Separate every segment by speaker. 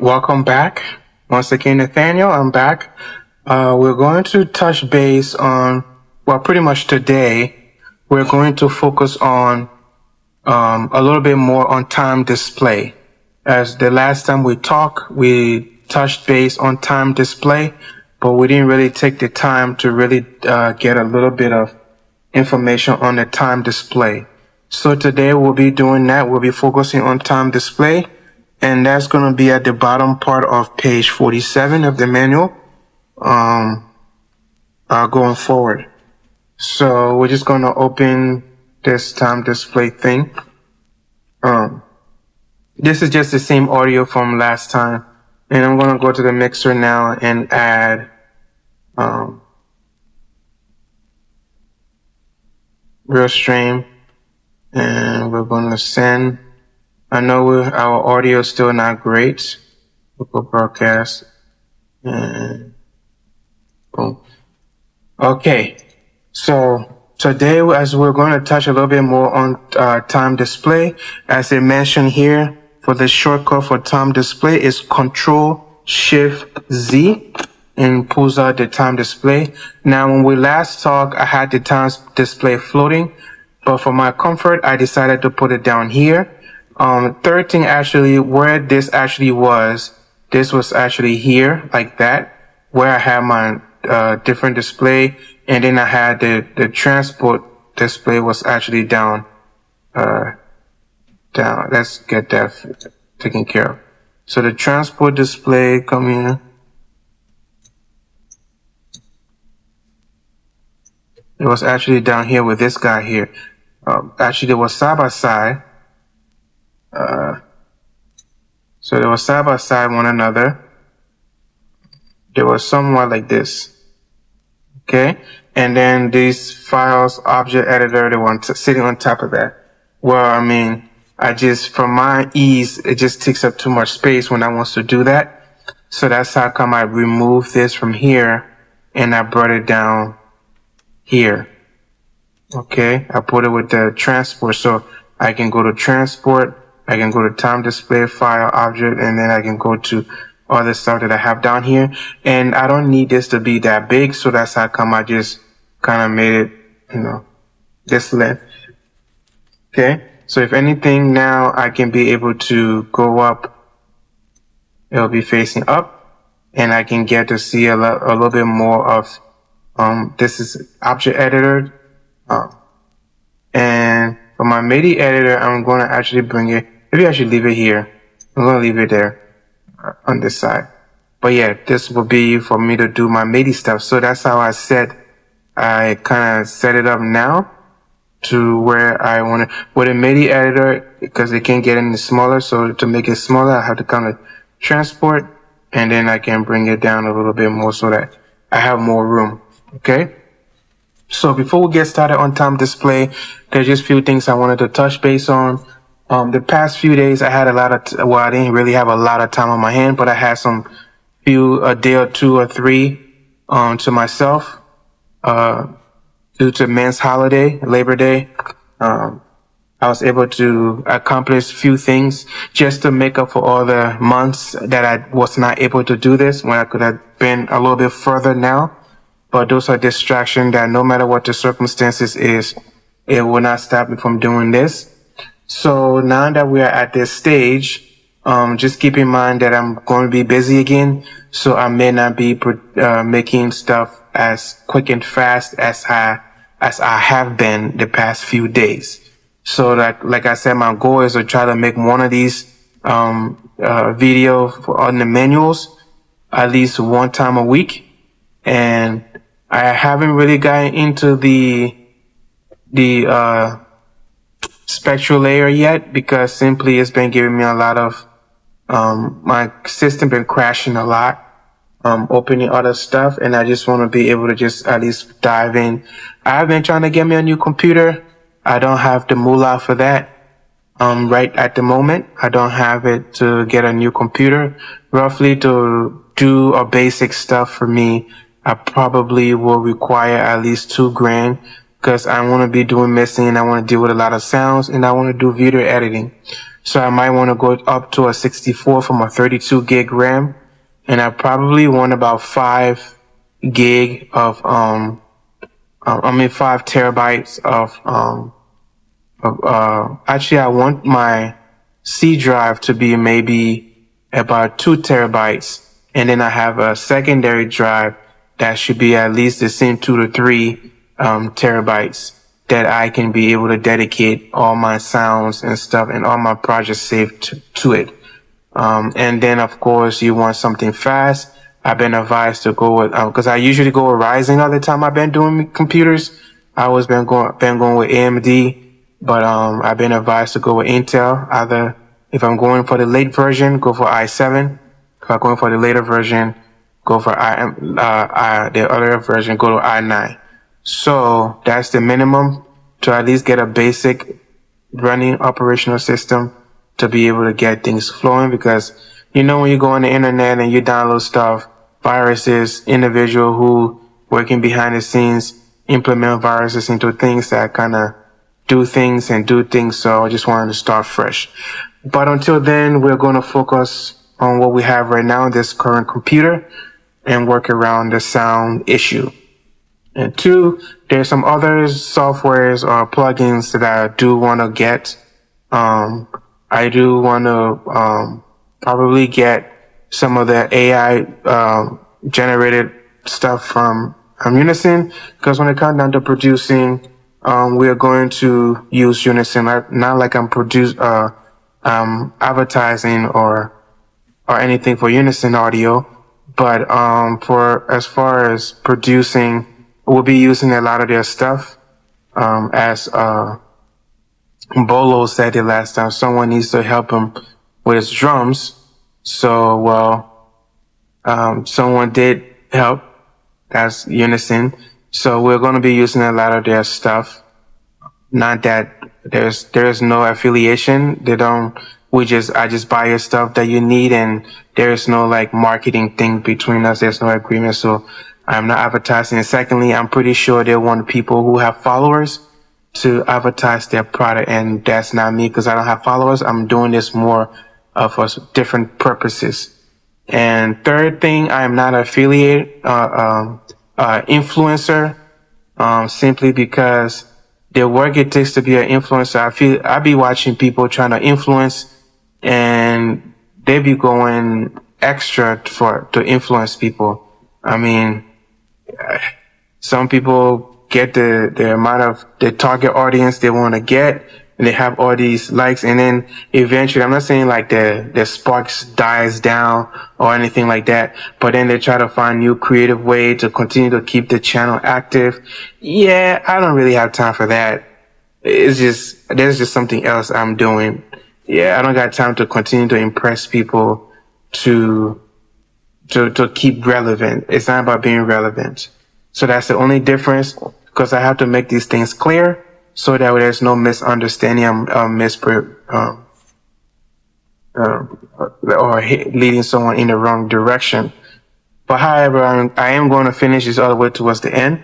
Speaker 1: welcome back. Once again, Nathaniel, I'm back. We're going to touch base on, well, pretty much today, we're going to focus on a little bit more on time display. As the last time we talked, we touched base on time display, but we didn't really take the time to really get a little bit of information on the time display. So today we'll be doing that. We'll be focusing on time display, and that's going to be at the bottom part of page 47 of the manual going forward. So we're just going to open this time display thing. This is just the same audio from last time, and I'm going to go to the mixer now and add real stream, and we're going to send. I know our audio is still not great. Local broadcast, and boom. Okay, so today, as we're going to touch a little bit more on time display, as I mentioned here, for the shortcut for time display is Control-Shift-Z, and pulls out the time display. Now, when we last talked, I had the time display floating, but for my comfort, I decided to put it down here. Third thing, actually, where this actually was, this was actually here, like that, where I had my different display, and then I had the transport display was actually down. Let's get that taken care of. So the transport display, come here. It was actually down here with this guy here. Actually, they were side by side. So they were side by side one another. They were somewhat like this. Okay. And then these files, object editor, they were sitting on top of that. Well, I mean, for my ease, it just takes up too much space when I want to do that. So that's how come I removed this from here and I brought it down here. Okay. I put it with the transport. So I can go to transport. I can go to time display, file, object, and then I can go to all the stuff that I have down here. And I don't need this to be that big. So that's how come I just kind of made it, this length. Okay. So if anything, now I can be able to go up. It'll be facing up, and I can get to see a little bit more of, this is object editor. And for my MIDI editor, I'm going to actually bring it, maybe I should leave it here. I'm going to leave it there on this side. But yeah, this will be for me to do my MIDI stuff. So that's how I kind of set it up now to where I want it. With a MIDI editor, because it can't get any smaller, so to make it smaller, I have to kind of transport, and then I can bring it down a little bit more so that I have more room. Okay. So before we get started on time display, there's just a few things I wanted to touch base on. The past few days, I had I didn't really have a lot of time on my hand, but I had a day or two or three, to myself, due to men's holiday, Labor Day. I was able to accomplish a few things just to make up for all the months that I was not able to do this, when I could have been a little bit further now. But those are distractions that no matter what the circumstances is, it will not stop me from doing this. So now that we are at this stage, just keep in mind that I'm going to be busy again. So I may not be making stuff as quick and fast as I have been the past few days. So like I said, my goal is to try to make one of these video on the manuals at least one time a week. And I haven't really gotten into the spectral layer yet, because simply it's been giving me a lot of, my system been crashing a lot, opening other stuff, and I just want to be able to just at least dive in. I've been trying to get me a new computer. I don't have the moolah for that. Right at the moment, I don't have it to get a new computer. Roughly to do a basic stuff for me, I probably will require at least $2,000, because I want to be doing mixing, and I want to deal with a lot of sounds, and I want to do video editing. So I might want to go up to a 64 from a 32 gig RAM. And I probably want about 5 gig of, 5 terabytes actually I want my C drive to be maybe about 2 terabytes. And then I have a secondary drive that should be at least the same 2 to 3 terabytes that I can be able to dedicate all my sounds and stuff and all my projects saved to it. And then of course you want something fast. I've been advised to go with, cause I usually go with Ryzen all the time. I've been doing computers. I always been going with AMD, but, I've been advised to go with Intel. Either if I'm going for the late version, go for i7. If I'm going for the later version, go for the other version, go to i9. So that's the minimum to at least get a basic running operational system to be able to get things flowing, because you know when you go on the internet and you download stuff, viruses, individual who working behind the scenes implement viruses into things that kind of do things. So I just wanted to start fresh. But until then, we're going to focus on what we have right now in this current computer and work around the sound issue. And 2, there's some other softwares or plugins that I do want to get. I do want to probably get some of the AI generated stuff from Unison, because when it comes down to producing, we are going to use Unison. Not like I'm advertising or anything for Unison audio, but for as far as producing, we'll be using a lot of their stuff. As Bolo said it last time, someone needs to help him with his drums. So, someone did help. That's Unison. So we're going to be using a lot of their stuff. Not that there's no affiliation. I just buy your stuff that you need, and there's no like marketing thing between us. There's no agreement. So I'm not advertising. And secondly, I'm pretty sure they want people who have followers to advertise their product, and that's not me, because I don't have followers. I'm doing this more for different purposes. And third thing, I am not an affiliate, influencer, simply because the work it takes to be an influencer. I be watching people trying to influence, and they be going extra to influence people. I mean, some people get the amount of the target audience they want to get, and they have all these likes, and then eventually, I'm not saying like the sparks dies down or anything like that, but then they try to find new creative way to continue to keep the channel active. Yeah, I don't really have time for that. There's just something else I'm doing. Yeah, I don't got time to continue to impress people to keep relevant. It's not about being relevant. So that's the only difference, because I have to make these things clear so that there's no misunderstanding or leading someone in the wrong direction. But however, I am going to finish this all the way towards the end.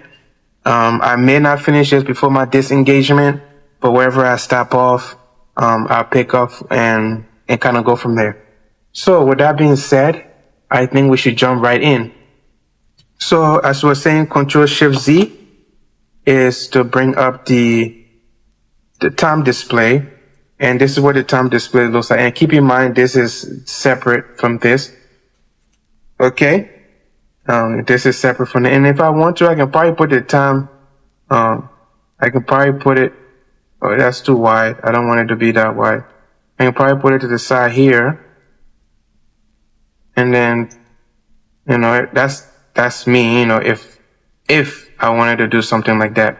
Speaker 1: I may not finish this before my disengagement, but wherever I stop off, I'll pick up and kind of go from there. So with that being said, I think we should jump right in. So as we were saying, Control-Shift-Z is to bring up the time display. And this is what the time display looks like. And keep in mind, this is separate from this. Okay. This is separate from it. And if I want to, I can probably put the time, I can probably put it, oh, that's too wide. I don't want it to be that wide. I can probably put it to the side here. And then, you know, that's me, you know, if I wanted to do something like that.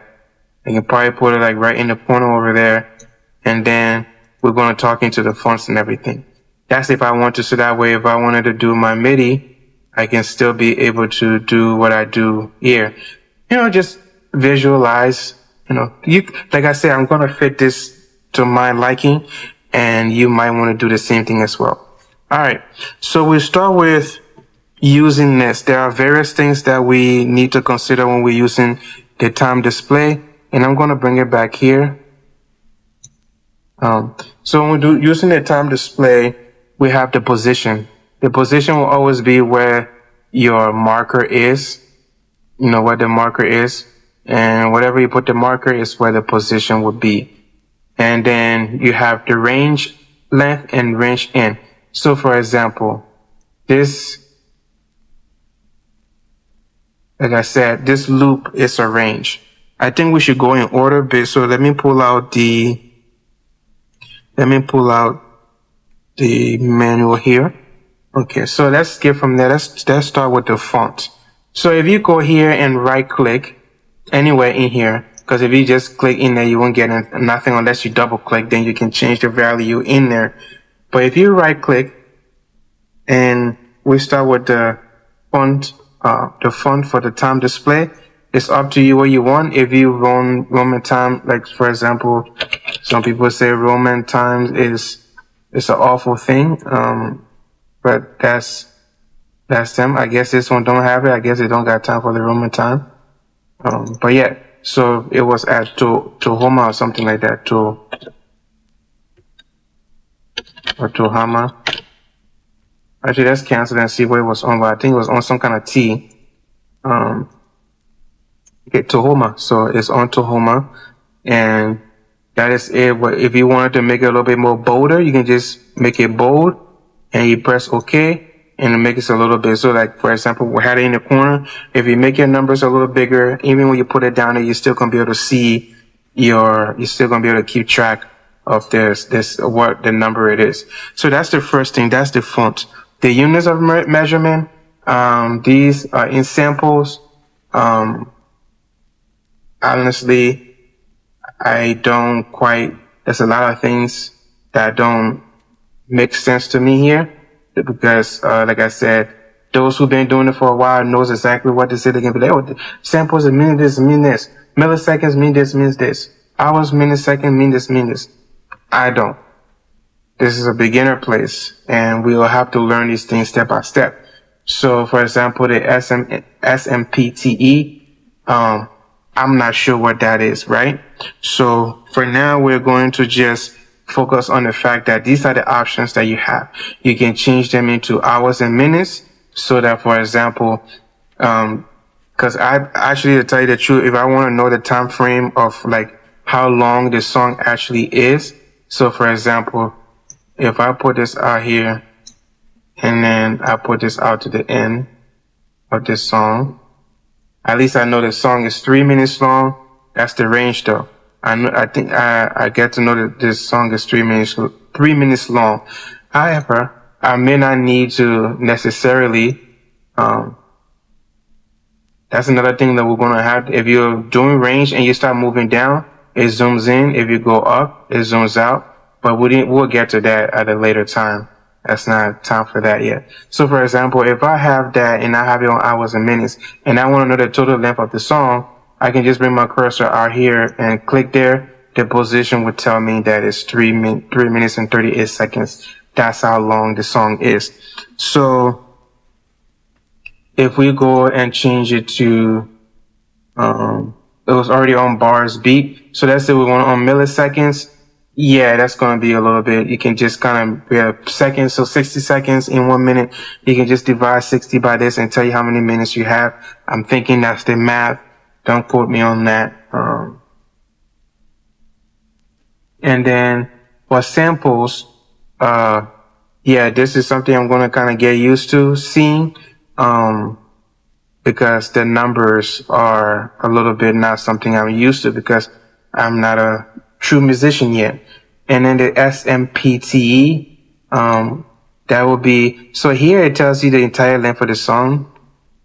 Speaker 1: I can probably put it like right in the corner over there. And then we're going to talk into the fonts and everything. That's if I want to. So that way, if I wanted to do my MIDI, I can still be able to do what I do here. You know, just visualize, you know, like I said, I'm going to fit this to my liking, and you might want to do the same thing as well. All right. So we'll start with using this. There are various things that we need to consider when we're using the time display, and I'm going to bring it back here. So when we do using the time display, we have the position. The position will always be where your marker is, you know, where the marker is, and whatever you put the marker is where the position would be. And then you have the range length and range in. So for example, this, like I said, this loop is a range. I think we should go in order, but so let me pull out the manual here. Okay, so let's get from there. Let's start with the font. So if you go here and right click anywhere in here, because if you just click in there, you won't get nothing unless you double click, then you can change the value in there. But if you right click and we start with the font for the time display, it's up to you what you want. If you run Roman time, like for example, some people say Roman times is an awful thing. But that's them. I guess this one don't have it. I guess they don't got time for the Roman time. But yeah, so it was at Tohoma or something like that. Or Tohama. Actually, let's cancel and see what it was on. But I think it was on some kind of T. Okay, Tohoma. So it's on Tohoma, and that is it. But if you wanted to make it a little bit more bolder, you can just make it bold, and you press OK, and it makes it a little bit. So like, for example, we had it in the corner. If you make your numbers a little bigger, even when you put it down there, you're still going to be able to see you're still going to be able to keep track of what the number it is. So that's the first thing. That's the font. The units of measurement, these are in samples. Honestly, there's a lot of things that don't make sense to me here, because, like I said, those who've been doing it for a while knows exactly what to say. They can be like, oh, samples mean this, mean this. Milliseconds mean this, means this. Hours, millisecond mean this. I don't. This is a beginner place, and we will have to learn these things step by step. So, for example, the SMPTE, I'm not sure what that is, right? So, for now, we're going to just focus on the fact that these are the options that you have. You can change them into hours and minutes, so that, for example, because I actually, to tell you the truth, if I want to know the time frame of like how long the song actually is, so for example, if I put this out here and then I put this out to the end of this song, at least I know the song is 3 minutes long. That's the range though. I think I get to know that this song is 3 minutes long. However, I may not need to necessarily, that's another thing that we're going to have. If you're doing range and you start moving down, it zooms in. If you go up, it zooms out. But we'll get to that at a later time. That's not time for that yet. So for example, if I have that and I have it on hours and minutes, and I want to know the total length of the song, I can just bring my cursor out here and click there. The position would tell me that it's 3 minutes and 38 seconds. That's how long the song is. So if we go and change it to, it was already on bars beat. So let's say we want it on milliseconds. Yeah, that's going to be a little bit. You can just kind of seconds. So 60 seconds in 1 minute. You can just divide 60 by this and tell you how many minutes you have. I'm thinking that's the math. Don't quote me on that. And then for samples, yeah, this is something I'm going to kind of get used to seeing, because the numbers are a little bit not something I'm used to, because I'm not a true musician yet. And then the SMPTE, that will be, so here it tells you the entire length of the song.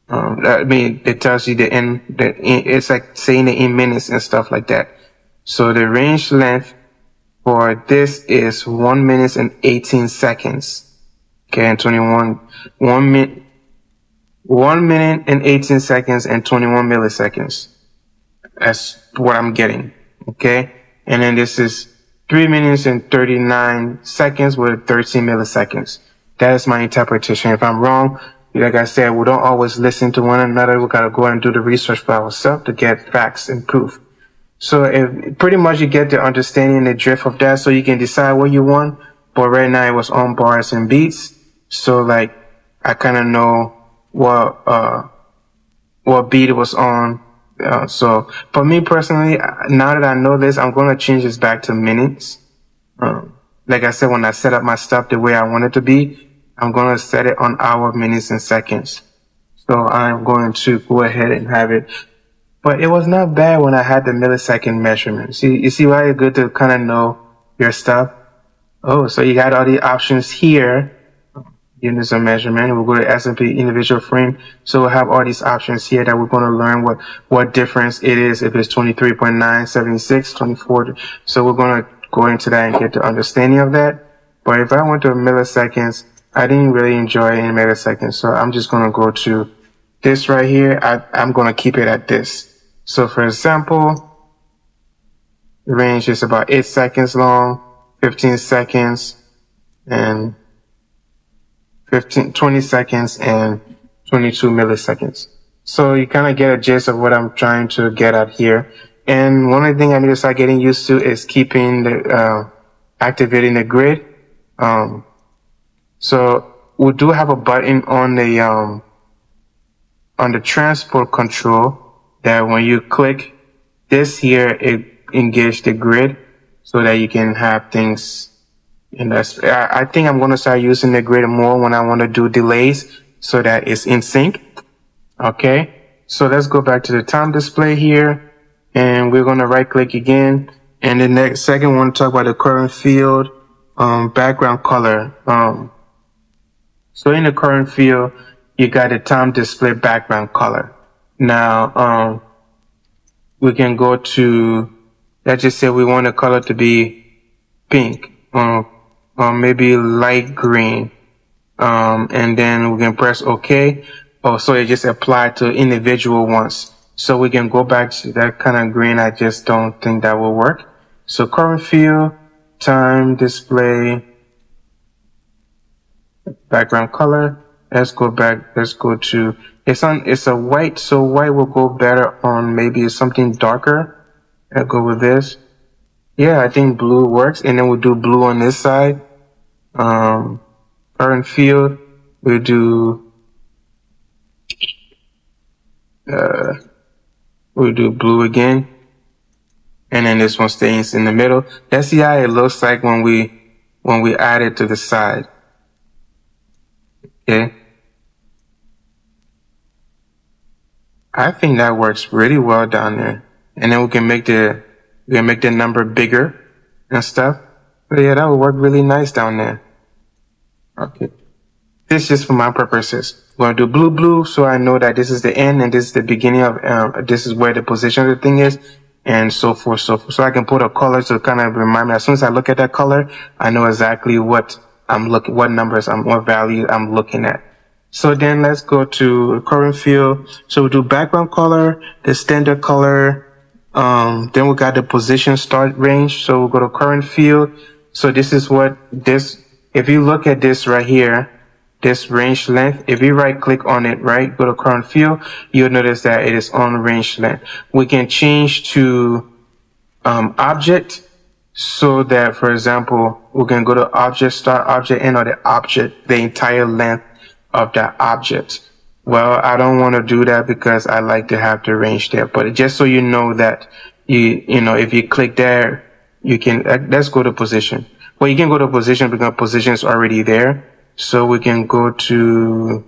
Speaker 1: I mean, it tells you it's like saying it in minutes and stuff like that. So the range length for this is 1 minute and 18 seconds. Okay, and 1 minute and 18 seconds and 21 milliseconds. That's what I'm getting. Okay. And then this is 3 minutes and 39 seconds with 13 milliseconds. That is my interpretation. If I'm wrong, like I said, we don't always listen to one another. We got to go and do the research by ourselves to get facts and proof. So if pretty much you get the understanding, the drift of that, so you can decide what you want. But right now it was on bars and beats. So like, I kind of know what beat it was on. So for me personally, now that I know this, I'm going to change this back to minutes. Like I said, when I set up my stuff the way I want it to be, I'm going to set it on hour, minutes, and seconds. So I'm going to go ahead and have it. But it was not bad when I had the millisecond measurement. See, you see why it's good to kind of know your stuff? Oh, so you got all the options here. Units of measurement. We'll go to S&P individual frame. So we'll have all these options here that we're going to learn what difference it is if it's 23.9, 76, 24. So we're going to go into that and get the understanding of that. But if I went to milliseconds, I didn't really enjoy any milliseconds. So I'm just going to go to this right here. I'm going to keep it at this. So for example, the range is about 8 seconds long, 15 seconds, and 20 seconds and 22 milliseconds. So you kind of get a gist of what I'm trying to get at here. And one of the things I need to start getting used to is keeping the, activating the grid. So we do have a button on the transport control that when you click this here, it engages the grid so that you can have things. And I think I'm going to start using the grid more when I want to do delays so that it's in sync. Okay. So let's go back to the time display here and we're going to right click again. And the next second, we want to talk about the current field, background color. So in the current field, you got the time display background color. Now, we can go to, let's just say we want the color to be pink. Or maybe light green, and then we can press OK. Oh, so it just applied to individual ones. So we can go back to that kind of green. I just don't think that will work. So current field, time display, background color. Let's go back. Let's go to, it's a white. So white will go better on maybe something darker. I'll go with this. Yeah, I think blue works. And then we'll do blue on this side. Current field, we'll do blue again. And then this one stays in the middle. Let's see how it looks like when we add it to the side. Okay. I think that works really well down there. And then we can make the number bigger and stuff. But yeah, that would work really nice down there. Okay. This is just for my purposes. We're going to do blue, blue, so I know that this is the end and this is the beginning of, this is where the position of the thing is, and so forth, so forth. So I can put a color to kind of remind me. As soon as I look at that color, I know exactly what numbers, what value I'm looking at. So then let's go to current field. So we'll do background color, the standard color, then we got the position start range. So we'll go to current field. So this is what this, if you look at this right here, this range length, if you right click on it, right, go to current field, you'll notice that it is on range length. We can change to object, so that, for example, we can go to object, start object, end, or the object, the entire length of that object. Well, I don't want to do that because I like to have the range there, but just so you know that you know, if you click there, you can, let's go to position. Well, you can go to position because position is already there. So we can go to,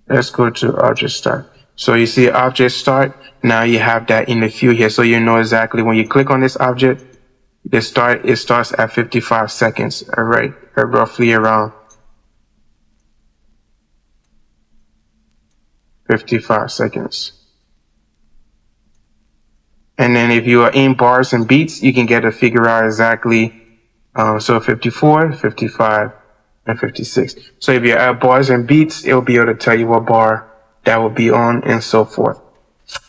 Speaker 1: let's go to object start. So you see object start. Now you have that in the view here. So you know exactly when you click on this object, it starts at 55 seconds. All right. Roughly around 55 seconds. And then if you are in bars and beats, you can get to figure out exactly, so 54, 55, and 56. So if you're at bars and beats, it'll be able to tell you what bar that will be on and so forth.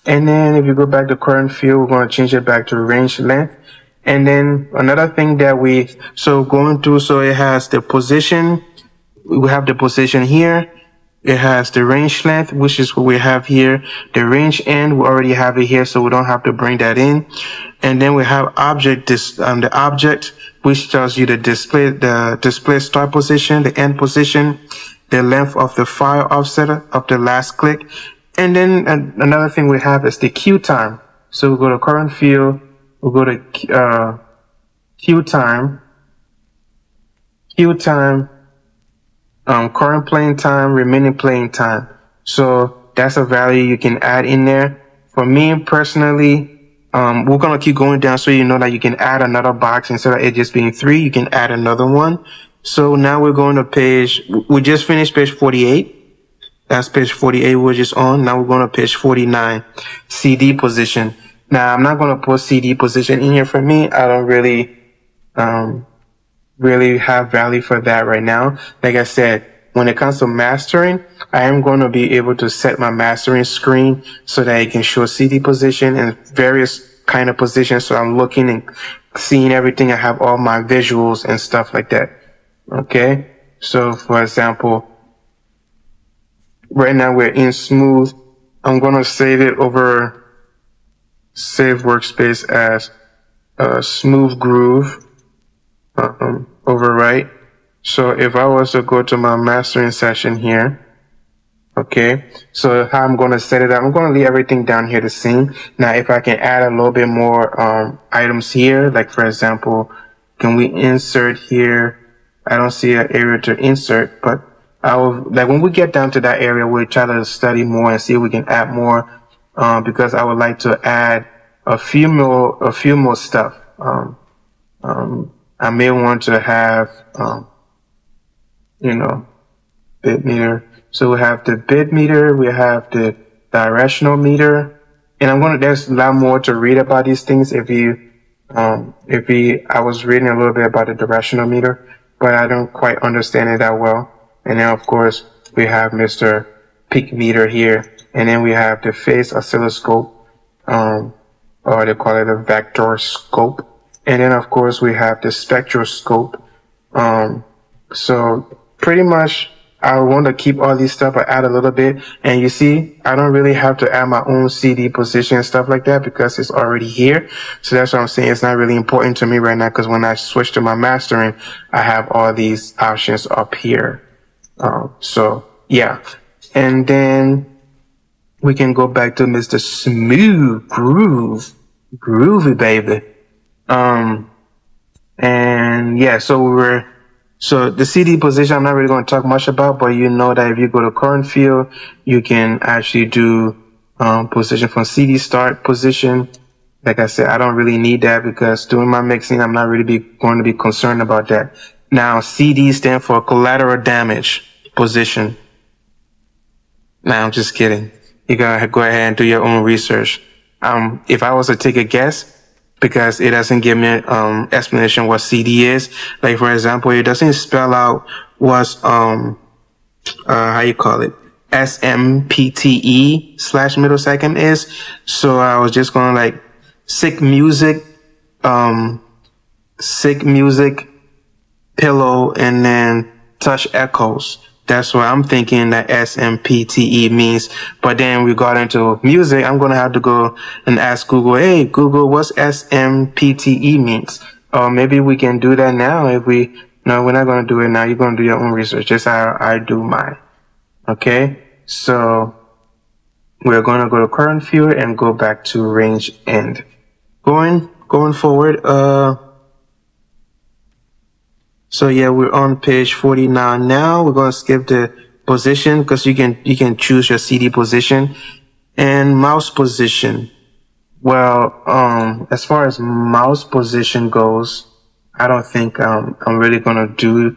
Speaker 1: And then if you go back to current field, we're going to change it back to range length. And then another thing that so going through, so it has the position, we have the position here. It has the range length, which is what we have here. The range end, we already have it here, so we don't have to bring that in. And then we have the object, which tells you the display start position, the end position, the length of the file offset of the last click. And then another thing we have is the queue time. So we'll go to current field, we'll go to queue time, current playing time, remaining playing time. So that's a value you can add in there. For me personally, we're going to keep going down so you know that you can add another box instead of it just being 3, you can add another one. So now we're going to we just finished page 48. That's page 48 we're just on. Now we're going to page 49, CD position. Now I'm not going to put CD position in here for me. I don't really have value for that right now. Like I said, when it comes to mastering, I am going to be able to set my mastering screen so that it can show CD position and various kind of positions. So I'm looking and seeing everything. I have all my visuals and stuff like that. Okay. So for example, right now we're in smooth. I'm going to save workspace as smooth groove. Overwrite. So if I was to go to my mastering session here, okay, so how I'm going to set it up, I'm going to leave everything down here the same. Now if I can add a little bit more items here, like for example, can we insert here? I don't see an area to insert, but like when we get down to that area, we'll try to study more and see if we can add more, because I would like to add a few more stuff. I may want to have, bit meter. So we have the bit meter, we have the directional meter, and there's a lot more to read about these things I was reading a little bit about the directional meter, but I don't quite understand it that well. And then of course, we have Mr. Peak meter here, and then we have the phase oscilloscope, or they call it a vector scope. And then of course we have the spectroscope. So pretty much I want to keep all these stuff, but add a little bit. And you see, I don't really have to add my own CD position and stuff like that because it's already here. So that's what I'm saying. It's not really important to me right now because when I switch to my mastering, I have all these options up here. So yeah. And then we can go back to Mr. Smooth Groove. Groovy, baby. And yeah, so the CD position, I'm not really going to talk much about, but you know that if you go to current field, you can actually do, position from CD start position. Like I said, I don't really need that because doing my mixing, I'm not really going to be concerned about that. Now, CD stand for collateral damage position. Nah, I'm just kidding. You gotta go ahead and do your own research. If I was to take a guess, because it doesn't give me explanation what CD is. Like for example, it doesn't spell out what's how you call it, SMPTE/millisecond is. So I was just going like sick music, pillow, and then touch echoes. That's what I'm thinking that SMPTE means. But then we got into music. I'm going to have to go and ask Google, hey, Google, what's SMPTE means? Or maybe we can do that now. No, we're not going to do it now. You're going to do your own research. Just how I do mine. Okay. So we're going to go to current field and go back to range end. Going forward, so yeah, we're on page 49 now. We're going to skip the position because you can choose your CD position and mouse position. Well, as far as mouse position goes, I don't think, I'm really going to do,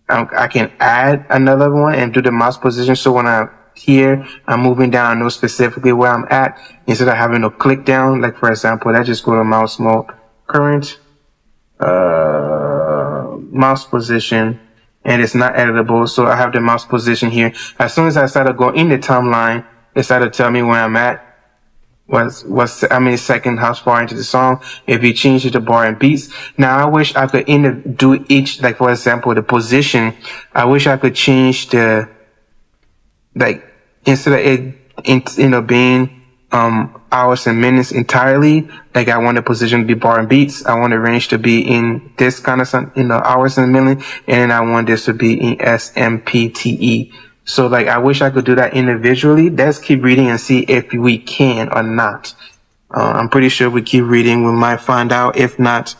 Speaker 1: I can add another one and do the mouse position. So when I'm here, I'm moving down, I know specifically where I'm at instead of having to click down. Like for example, I just go to mouse mode, current, mouse position, and it's not editable. So I have the mouse position here. As soon as I start to go in the timeline, it started to tell me where I'm at, how many seconds, how far into the song. If you change it to bar and beats. Now I wish I could do each, like for example, the position. I wish I could change the like instead of it being hours and minutes entirely, like I want the position to be bar and beats. I want the range to be in this kind of hours and minutes, and then I want this to be in SMPTE. So like I wish I could do that individually. Let's keep reading and see if we can or not. I'm pretty sure we keep reading, we might find out. If not,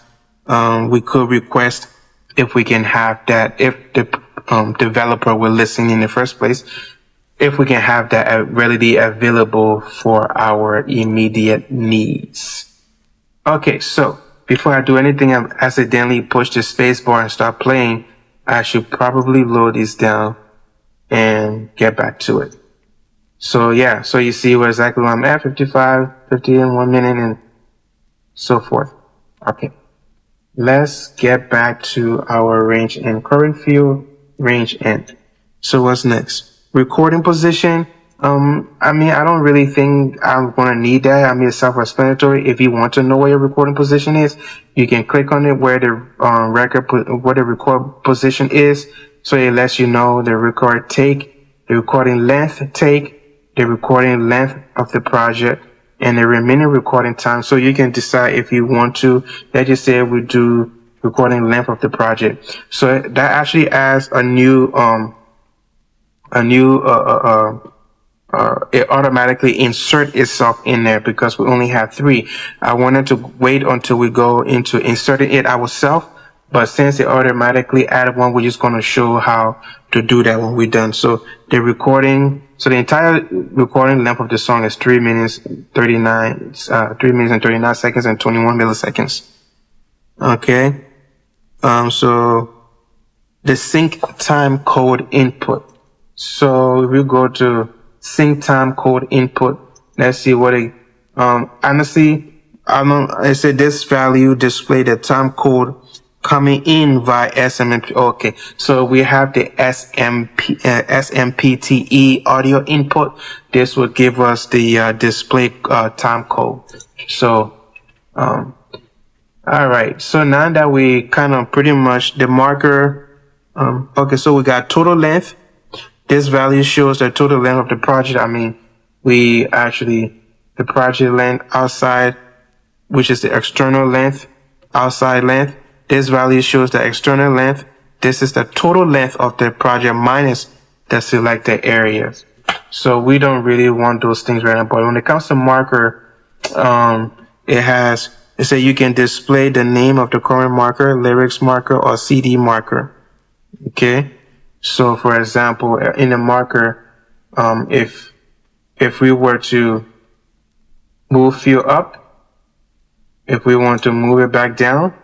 Speaker 1: we could request if we can have that, if the developer were listening in the first place, if we can have that readily available for our immediate needs. Okay, so before I do anything, I accidentally push the space bar and start playing. I should probably load this down and get back to it. So yeah, so you see where exactly where I'm at, 55, 50 in 1 minute and so forth. Okay, let's get back to our range and current field, range end. So what's next? Recording position. I mean, I don't really think I'm going to need that. I mean, it's self-explanatory. If you want to know where your recording position is, you can click on it where the where the record position is. So it lets you know the record take, the recording length take, the recording length of the project, and the remaining recording time. So you can decide if you want to. Let's just say we do recording length of the project. So that actually adds it automatically insert itself in there because we only have 3. I wanted to wait until we go into inserting it ourselves, but since it automatically added one, we're just going to show how to do that when we're done. So the entire recording length of the song is 3 minutes 39 seconds and 21 milliseconds. Okay. So the sync time code input. So if we go to sync time code input, let's see what it, honestly, I said this value display the time code coming in via SMP. Okay. So we have the SMPTE audio input. This will give us the, display, time code. So, all right. So now that we kind of pretty much the marker, okay. So we got total length. This value shows the total length of the project. I mean, the project length outside, which is the external length, outside length. This value shows the external length. This is the total length of the project minus the selected areas. So we don't really want those things right now. But when it comes to marker, it says you can display the name of the current marker, lyrics marker, or CD marker. Okay. So for example, in the marker, if we were to move field up, if we want to move it back down,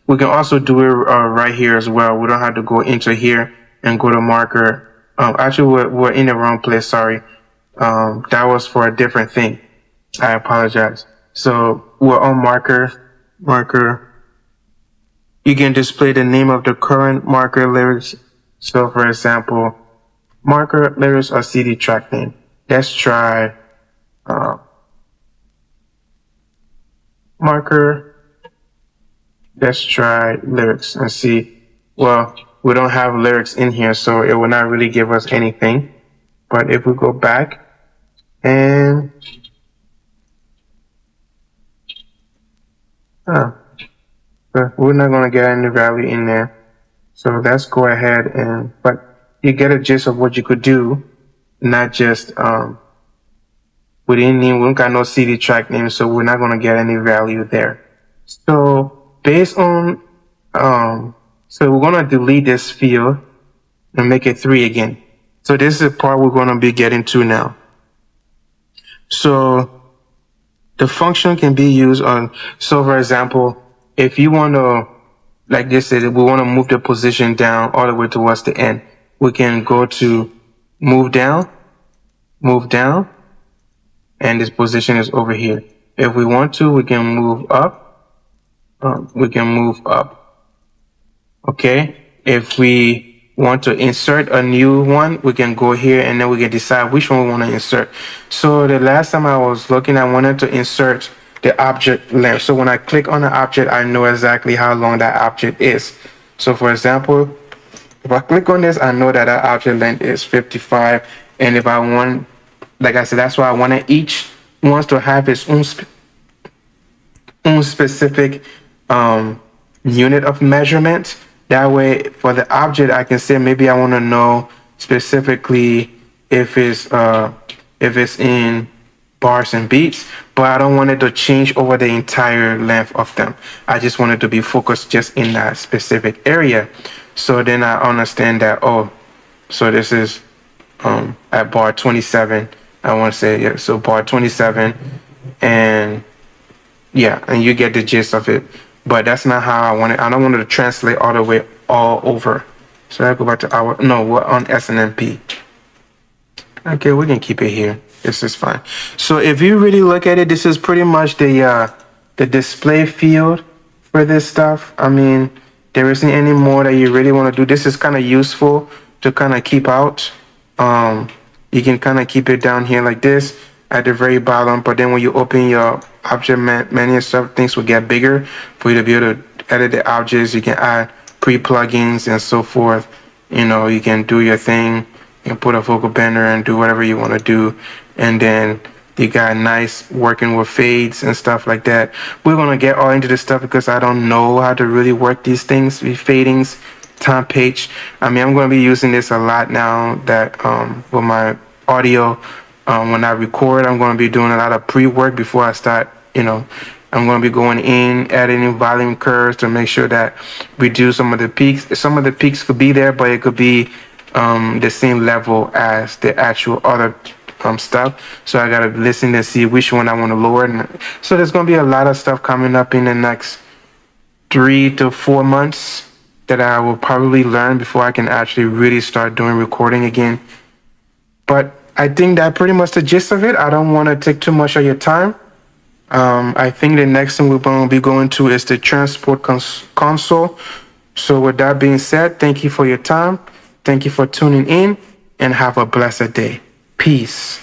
Speaker 1: we can also do it right here as well. We don't have to go into here and go to marker. Actually, we're in the wrong place. Sorry. That was for a different thing. I apologize. So we're on marker. You can display the name of the current marker lyrics. So for example, marker, lyrics, or CD track name. Let's try marker. Let's try lyrics and see. Well, we don't have lyrics in here, so it will not really give us anything. But if we go back and we're not going to get any value in there. So let's go ahead but you get a gist of what you could do, not just, we don't got no CD track name, so we're not going to get any value there. So based on, so we're going to delete this field and make it 3 again. So this is the part we're going to be getting to now. So the function can be used on, so for example, if you want to, like this said, we want to move the position down all the way towards the end. We can go to move down, and this position is over here. If we want to, we can move up, Okay. If we want to insert a new one, we can go here and then we can decide which one we want to insert. So the last time I was looking, I wanted to insert the object length. So when I click on the object, I know exactly how long that object is. So for example, if I click on this, I know that object length is 55 And if I want, like I said, that's why I wanted each wants to have its own specific unit of measurement. That way, for the object, I can say maybe I want to know specifically if it's in bars and beats, but I don't want it to change over the entire length of them. I just want it to be focused just in that specific area. So then I understand that, oh, so this is at bar 27. I want to say, yeah, so bar 27, and yeah, and you get the gist of it. But that's not how I want it. I don't want it to translate all the way all over. So I go back to we're on SNMP. Okay, we can keep it here. This is fine. So if you really look at it, this is pretty much the display field for this stuff. I mean, there isn't any more that you really want to do. This is kind of useful to kind of keep out. You can kind of keep it down here like this at the very bottom, but then when you open your object menu and stuff, things will get bigger for you to be able to edit the objects. You can add pre-plugins and so forth. You know, you can do your thing. You can put a vocal banner and do whatever you want to do. And then you got nice working with fades and stuff like that. We're going to get all into this stuff because I don't know how to really work these things, these fadings, time page. I mean, I'm going to be using this a lot now that with my audio. When I record, I'm going to be doing a lot of pre-work before I start, you know. I'm going to be going in, adding in volume curves to make sure that we do some of the peaks. Some of the peaks could be there, but it could be the same level as the actual other stuff. So I got to listen to see which one I want to lower. And so there's going to be a lot of stuff coming up in the next 3 to 4 months that I will probably learn before I can actually really start doing recording again. But I think that pretty much the gist of it. I don't want to take too much of your time. I think the next thing we're going to be going to is the transport console. So with that being said, thank you for your time. Thank you for tuning in and have a blessed day. Peace.